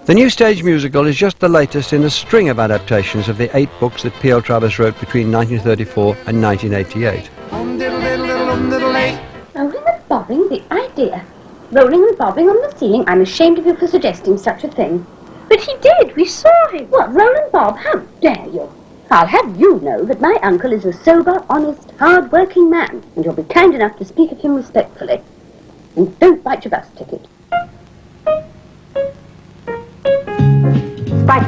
The new stage musical is just the latest in a string of adaptations of the 8 books that P.L. Travers wrote between 1934 and 1988. Rolling and bobbing, the idea. Rolling and bobbing on the ceiling. I'm ashamed of you for suggesting such a thing. But he did. We saw him. What, roll and bob? How dare you? I'll have you know that my uncle is a sober, honest, hard-working man, and you'll be kind enough to speak of him respectfully. And don't bite your bus ticket. Right.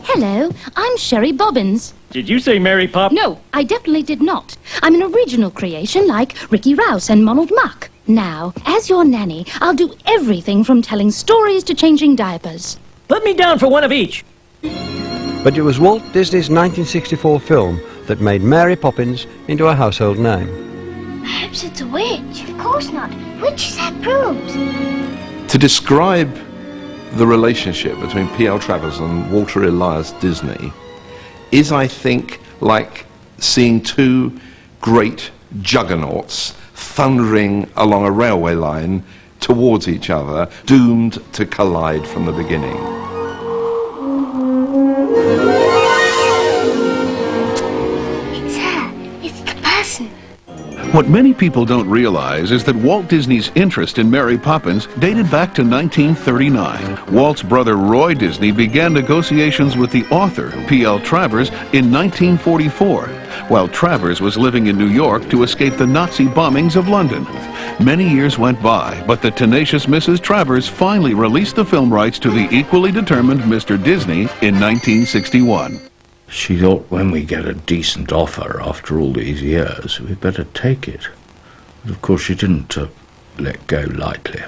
Hello, I'm Mary Poppins. Did you say Mary Poppins? No, I definitely did not. I'm an original creation like Ricky Rouse and Ronald Muck. Now, as your nanny, I'll do everything from telling stories to changing diapers. Put me down for one of each. But it was Walt Disney's 1964 film that made Mary Poppins into a household name. Perhaps it's a witch. Of course not. Witches have brooms. To describe the relationship between P.L. Travers and Walter Elias Disney is, I think, like seeing two great juggernauts thundering along a railway line towards each other, doomed to collide from the beginning. It's her. It's the person. What many people don't realize is that Walt Disney's interest in Mary Poppins dated back to 1939. Walt's brother Roy Disney began negotiations with the author, P.L. Travers, in 1944, while Travers was living in New York to escape the Nazi bombings of London. Many years went by, but the tenacious Mrs. Travers finally released the film rights to the equally determined Mr. Disney in 1961. She thought, when we get a decent offer after all these years, we'd better take it. But of course she didn't let go lightly.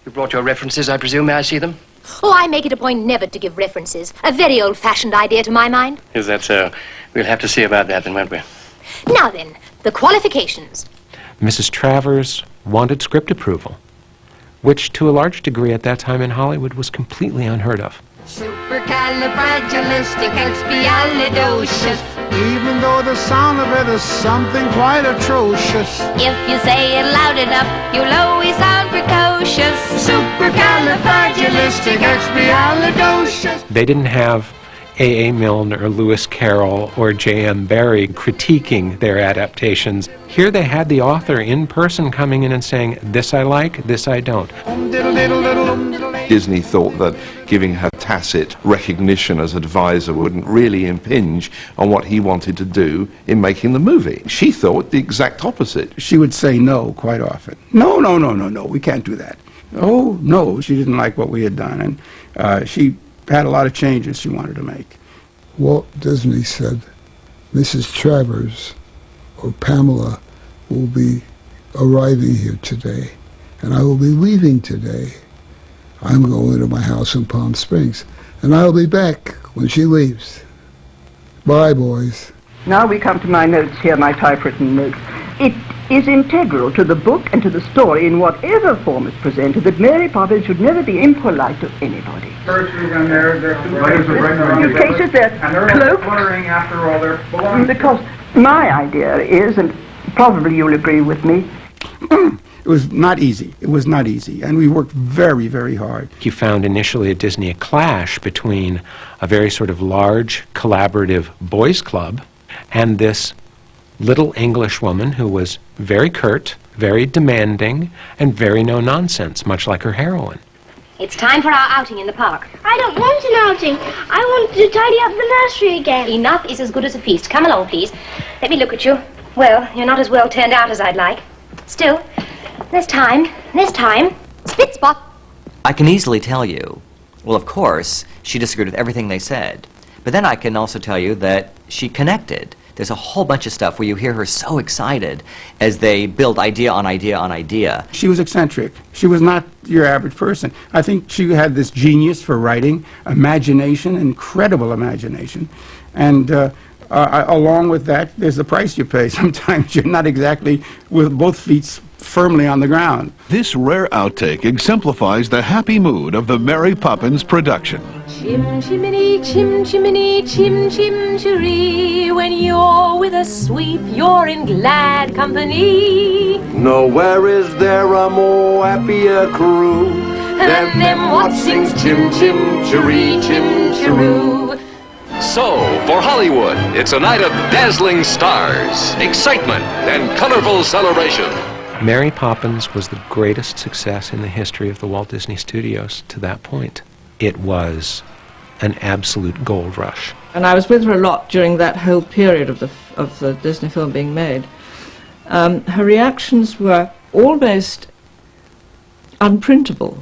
You brought your references, I presume. May I see them? Oh, I make it a point never to give references. A very old-fashioned idea to my mind. Is that so? We'll have to see about that then, won't we? Now then, the qualifications. Mrs. Travers wanted script approval, which to a large degree at that time in Hollywood was completely unheard of. Supercalifragilisticexpialidocious. Even though the sound of it is something quite atrocious. If you say it loud enough, you'll always sound precocious. Supercalifragilisticexpialidocious. They didn't have A.A. Milne or Lewis Carroll or J.M. Barrie critiquing their adaptations. Here they had the author in person coming in and saying, this I like, this I don't. Disney thought that giving her tacit recognition as advisor wouldn't really impinge on what he wanted to do in making the movie. She thought the exact opposite. She would say no quite often. No, we can't do that. Oh, no, she didn't like what we had done, and she had a lot of changes she wanted to make. Walt Disney said, Mrs. Travers or Pamela will be arriving here today, and I will be leaving today. I'm going to my house in Palm Springs, and I'll be back when she leaves. Bye, boys. Now we come to my notes here, my typewritten notes. It is integral to the book and to the story in whatever form is presented that Mary Poppins should never be impolite to anybody. Cases, they're cloaked. Because my idea is, and probably you'll agree with me, it was not easy. It was not easy, and we worked very, very hard. You found initially at Disney a clash between a very sort of large, collaborative boys' club and this little English woman who was very curt, very demanding, and very no-nonsense, much like her heroine. It's time for our outing in the park. I don't want an outing. I want to tidy up the nursery again. Enough is as good as a feast. Come along, please. Let me look at you. Well, you're not as well turned out as I'd like. Still, there's time. There's time. Spit spot. I can easily tell you, well, of course, she disagreed with everything they said. But then I can also tell you that she connected. there's a whole bunch of stuff where you hear her so excited as they build idea on idea on idea. She was eccentric. She was not your average person. I think she had this genius for writing, imagination, incredible imagination. And along with that, there's the price you pay. Sometimes you're not exactly with both feet firmly on the ground. This rare outtake exemplifies the happy mood of the Mary Poppins production. Chim chimney, chim chimney, chim chim chiree. When you're with a sweep, you're in glad company. Nowhere is there a more happier crew than them what sings chim chim chiree, chim chiroo. So, for Hollywood, it's a night of dazzling stars, excitement, and colorful celebration. Mary Poppins was the greatest success in the history of the Walt Disney Studios to that point. It was an absolute gold rush. And I was with her a lot during that whole period of the Disney film being made. Her reactions were almost unprintable.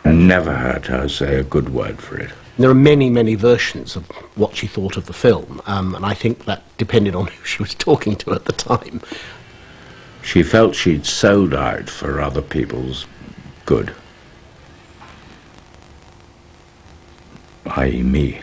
I never heard her say a good word for it. There are many, many versions of what she thought of the film, and I think that depended on who she was talking to at the time. She felt she'd sold out for other people's good. I.e. me.